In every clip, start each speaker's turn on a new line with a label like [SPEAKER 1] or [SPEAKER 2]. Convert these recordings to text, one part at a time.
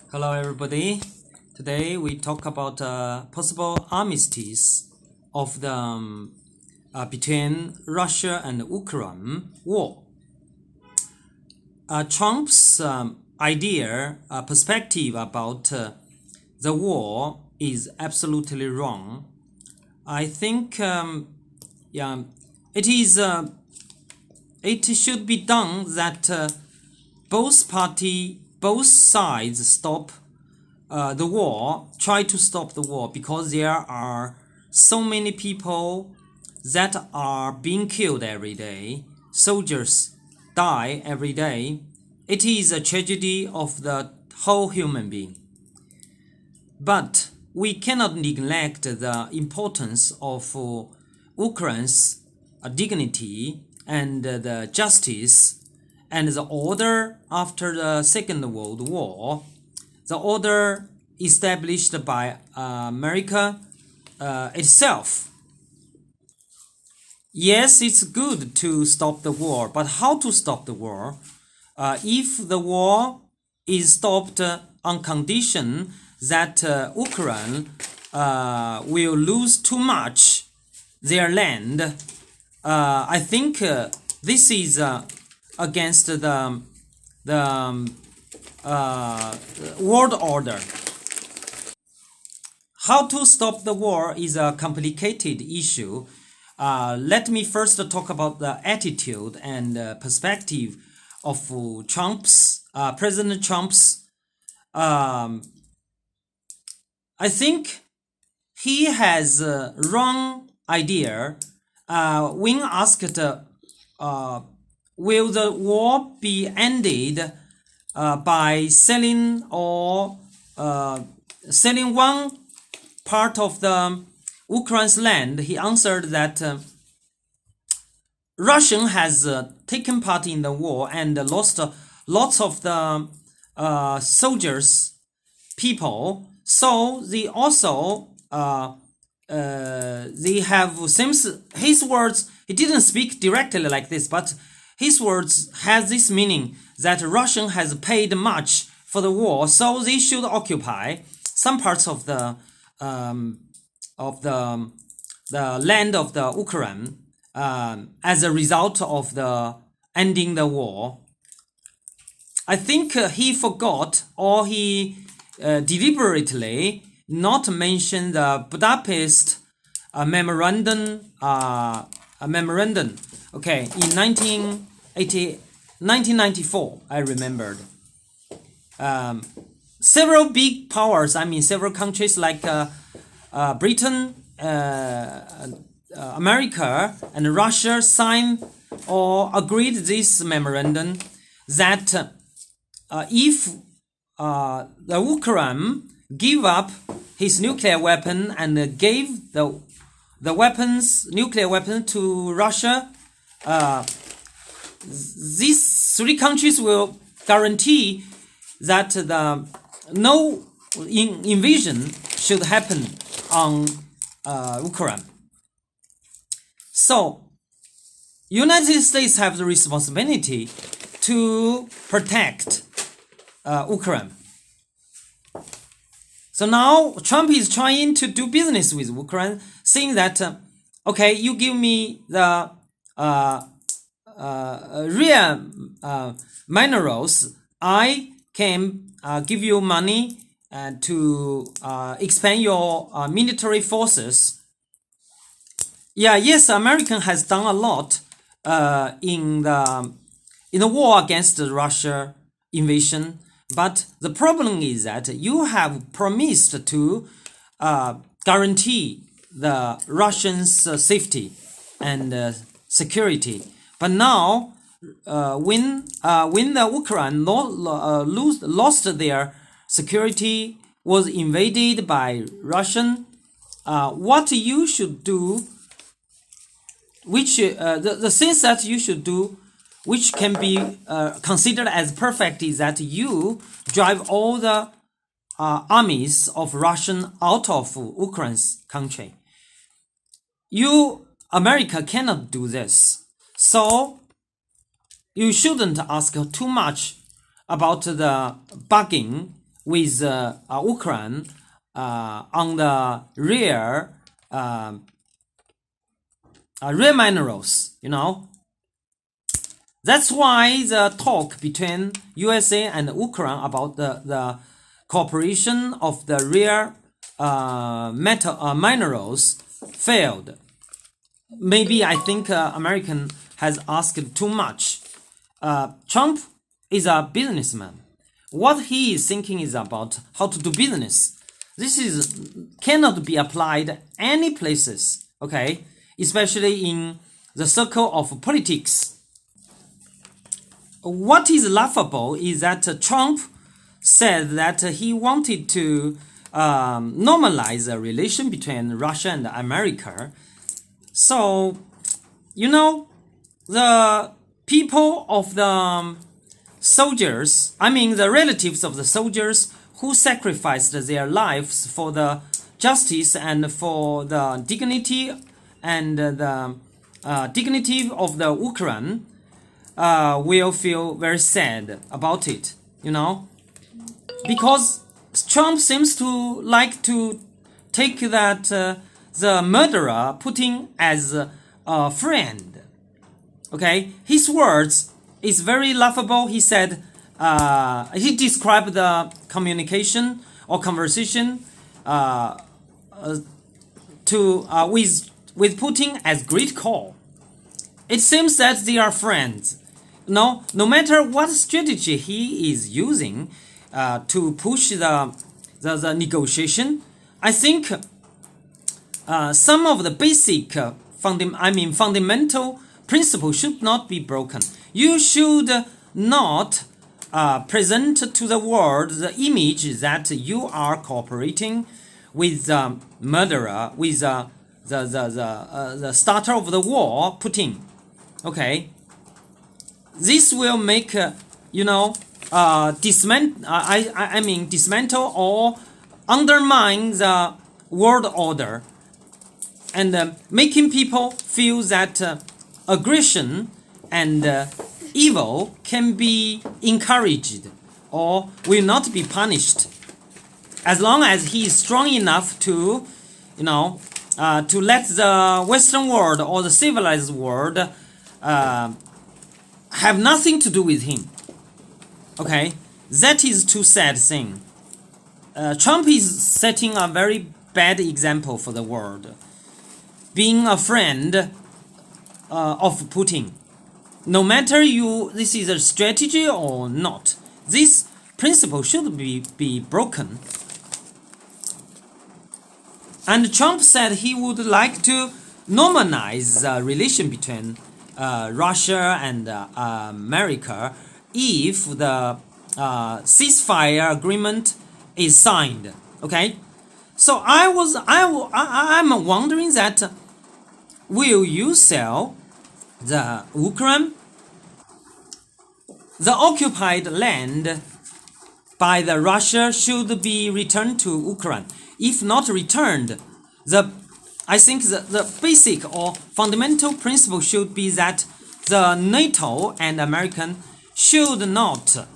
[SPEAKER 1] Hello everybody. Today we talk about possible armistice of the between Russia and Ukraine war. Trump's perspective about the war is absolutely wrong. I think it should be done that both sides stop the war, try to stop the war, because there are so many people that are being killed every day. Soldiers die every day. It is a tragedy of the whole human being. But we cannot neglect the importance of Ukraine's dignity and the justice and the order after the Second World War, the order established by America itself. Yes, it's good to stop the war, but how to stop the war? If the war is stopped on condition that Ukraine will lose too much their land, I think this is against the world order. How to stop the war is a complicated issue. Let me first talk about the attitude and perspective of President Trump's. I think he has a wrong idea when asked will the war be ended by selling one part of the Ukraine's land? He answered that Russia has taken part in the war and lost lots of the soldiers, people. So they also they have, since his words, he didn't speak directly like this, but his words has this meaning that Russia has paid much for the war, so they should occupy some parts of the land of the Ukraine as a result of the ending the war. I think he forgot, or he deliberately not mention the Budapest Memorandum. Okay, in 1994, I remembered. Several big powers, several countries like Britain, America, and Russia signed or agreed this memorandum that if the Ukraine give up his nuclear weapon and gave the nuclear weapon to Russia, these three countries will guarantee that no invasion should happen on Ukraine. So, United States have the responsibility to protect Ukraine. So now Trump is trying to do business with Ukraine, saying that, okay, you give me the rare minerals, I can give you money to expand your military forces. Yes, America has done a lot in the war against the Russia invasion. But the problem is that you have promised to guarantee the Russians' safety and security. But now, when the Ukraine lost their security, was invaded by Russian, what you should do, which the things that you should do, which can be considered as perfect, is that you drive all the armies of Russian out of Ukraine's country. America cannot do this. So you shouldn't ask too much about the bargain with Ukraine on the rare minerals, you know. That's why the talk between USA and Ukraine about the cooperation of the rare minerals failed. Maybe I think American has asked too much. Trump is a businessman. What he is thinking is about how to do business. This cannot be applied any places, okay? Especially in the circle of politics. What is laughable is that Trump said that he wanted to normalize a relation between Russia and America. So, you know, the people of the soldiers, I mean the relatives of the soldiers who sacrificed their lives for the justice and for the dignity and the dignity of the Ukraine, will feel very sad about it, you know, because Trump seems to like to take that the murderer Putin as a friend. Okay, his words is very laughable. He said he described the communication or conversation with Putin as great call. It seems that they are friends. No matter what strategy he is using to push the negotiation, I think some of the basic fundamental principles should not be broken. You should not present to the world the image that you are cooperating with the murderer, with the starter of the war, Putin. Okay, this will make dismantle or undermine the world order, and making people feel that aggression and evil can be encouraged or will not be punished, as long as he is strong enough to let the Western world or the civilized world have nothing to do with him. Okay, that is too sad thing. Trump is setting a very bad example for the world, being a friend of Putin. No matter this is a strategy or not, this principle should be broken. And Trump said he would like to normalize the relation between Russia and America if the ceasefire agreement is signed. Okay, so I'm wondering that will you sell the Ukraine, the occupied land by the Russia should be returned to Ukraine. If not returned, I think the basic or fundamental principle should be that the NATO and American should not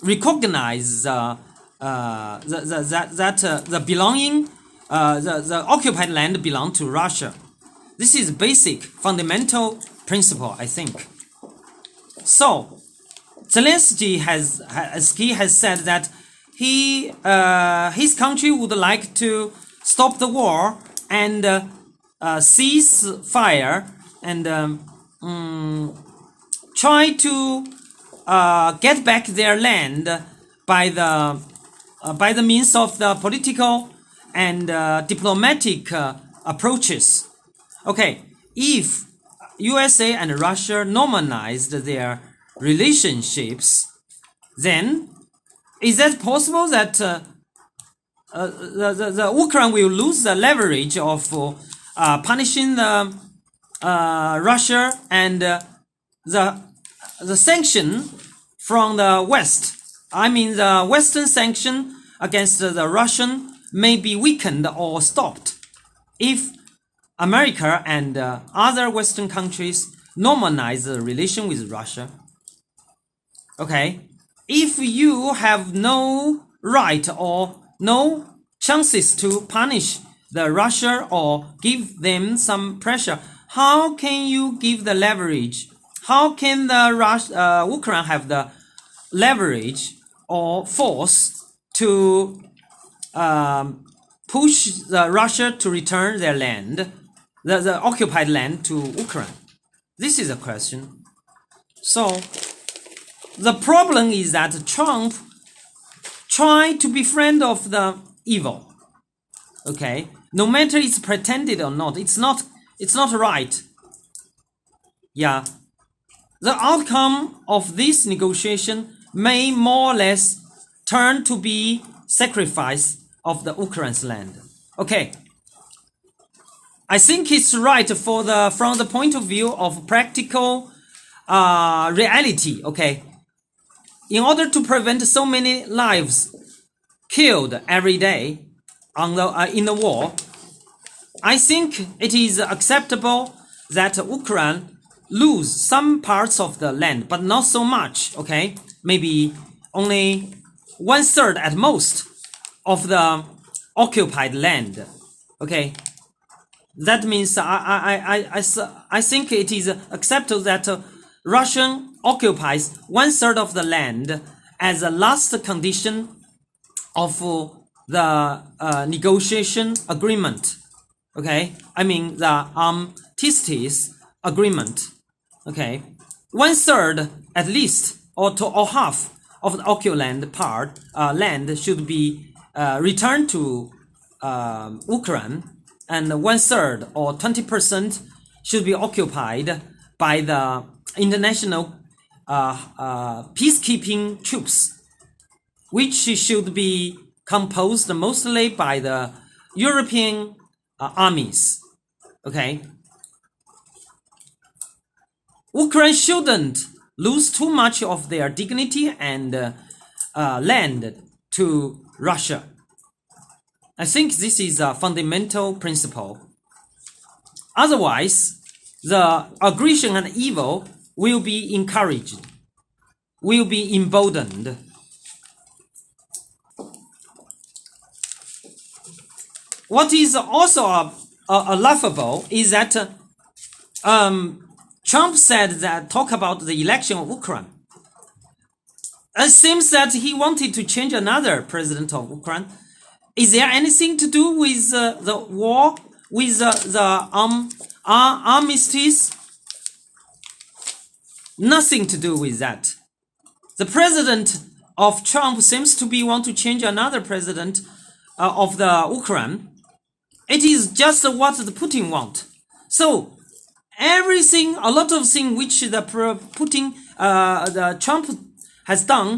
[SPEAKER 1] recognize the belonging the occupied land belong to Russia. This is basic fundamental principle, I think. So Zelensky has said that his country would like to stop the war and cease fire and try to get back their land by the means of the political and diplomatic approaches. Okay, if USA and Russia normalized their relationships, then is that possible that the Ukraine will lose the leverage of punishing the Russia and the sanction from the West? I mean, the Western sanction against the Russian may be weakened or stopped if America and other Western countries normalize the relation with Russia. Okay, if you have no right or no chances to punish the Russia or give them some pressure, how can you give the leverage? How can the Ukraine have the leverage or force to push the Russia to return their land, the occupied land to Ukraine? This is a question. So the problem is that Trump tried to be friend of the evil. Okay, no matter it's pretended or not, it's not right. Yeah, the outcome of this negotiation may more or less turn to be sacrifice of the Ukraine's land. Okay, I think it's right from the point of view of practical reality. Okay, in order to prevent so many lives killed every day in the war, I think it is acceptable that Ukraine lose some parts of the land, but not so much. Okay, maybe only 1/3 at most of the occupied land. Okay, that means I think it is acceptable that Russia occupies 1/3 of the land as a last condition of the negotiation agreement. Okay, I mean the armistice agreement. Okay, 1/3 at least, or half of the occupied land should be returned to Ukraine, and 1/3 or 20% should be occupied by the international peacekeeping troops, which should be composed mostly by the European armies. Okay, Ukraine shouldn't lose too much of their dignity and land to Russia. I think this is a fundamental principle. Otherwise, the aggression and evil will be encouraged, will be emboldened. What is also laughable is that Trump said that talk about the election of Ukraine. It seems that he wanted to change another president of Ukraine. Is there anything to do with the war, with the armistice? Nothing to do with that. The president of Trump seems to be want to change another president of the Ukraine. It is just what the Putin want. So everything, a lot of things which the Trump has done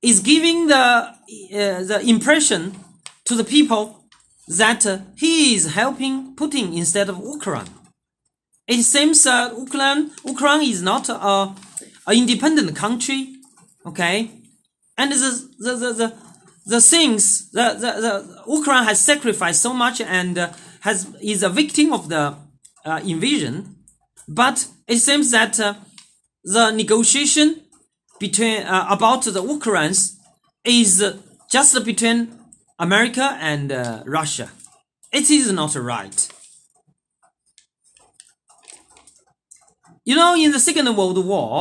[SPEAKER 1] is giving the impression to the people that he is helping Putin instead of Ukraine. It seems Ukraine is not an independent country, okay, and the things the Ukraine has sacrificed so much and is a victim of the invasion, but it seems that the negotiation between about the Ukrainians is just between America and Russia. It is not right. You know, in the Second World War,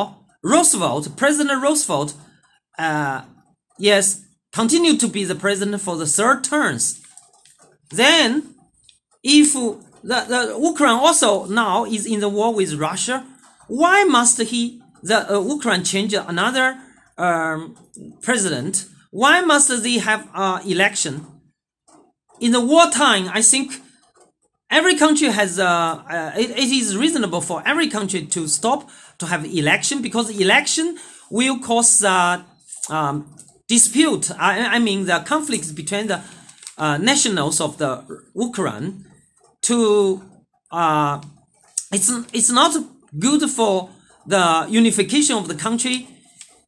[SPEAKER 1] President Roosevelt, continued to be the president for the 3rd terms. Then, if the Ukraine also now is in the war with Russia, why must Ukraine change another president? Why must they have election? In the wartime, I think every country has it is reasonable for every country to stop to have election, because election will cause dispute. I mean the conflicts between the nationals of the Ukraine. It's not good for the unification of the country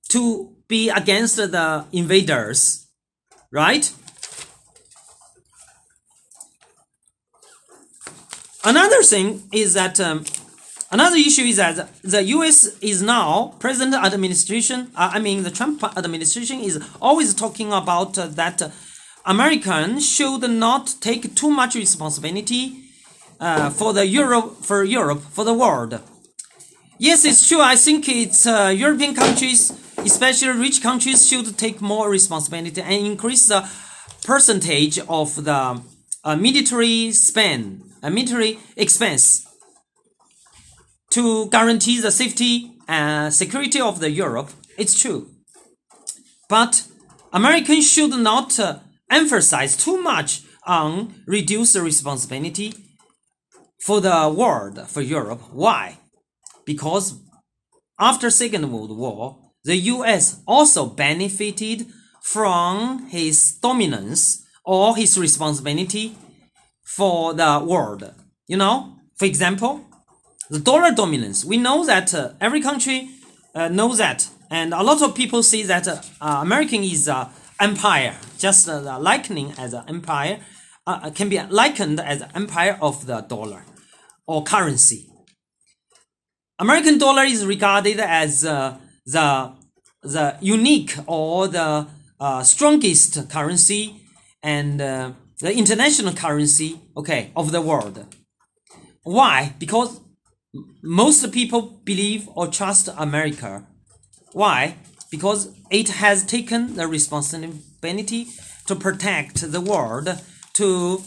[SPEAKER 1] to be against the invaders, right? Another thing is that Another issue is that the U.S. is now present administration. The Trump administration is always talking about that Americans should not take too much responsibility for the world. Yes, it's true. I think it's European countries, especially rich countries, should take more responsibility and increase the percentage of the military expense to guarantee the safety and security of the Europe. It's true. But Americans should not emphasize too much on reduce the responsibility for the world, for Europe. Why? Because after Second World War, the US also benefited from his dominance or his responsibility for the world. For example, the dollar dominance. We know that every country knows that, and a lot of people say that American is an empire, just likening as an empire, can be likened as an empire of the dollar or currency. American dollar is regarded as the unique or the strongest currency and the international currency, of the world. Why? Because most people believe or trust America. Why? Because it has taken the responsibility to protect the world, to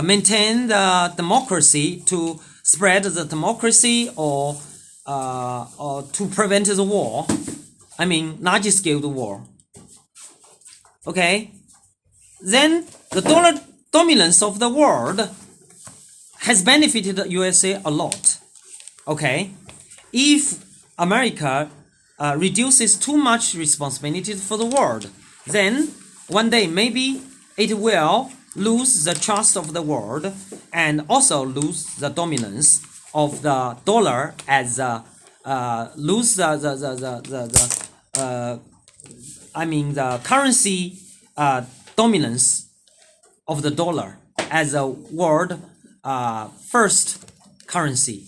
[SPEAKER 1] maintain the democracy, to spread the democracy, or to prevent the war. Large-scale war. Then the dollar dominance of the world has benefited the USA a lot. If America reduces too much responsibility for the world, then one day maybe it will lose the trust of the world and also lose the dominance of the dollar as lose the currency dominance of the dollar as a world first currency.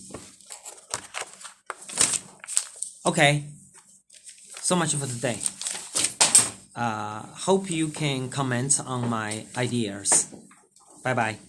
[SPEAKER 1] So much for today. Hope you can comment on my ideas. Bye bye.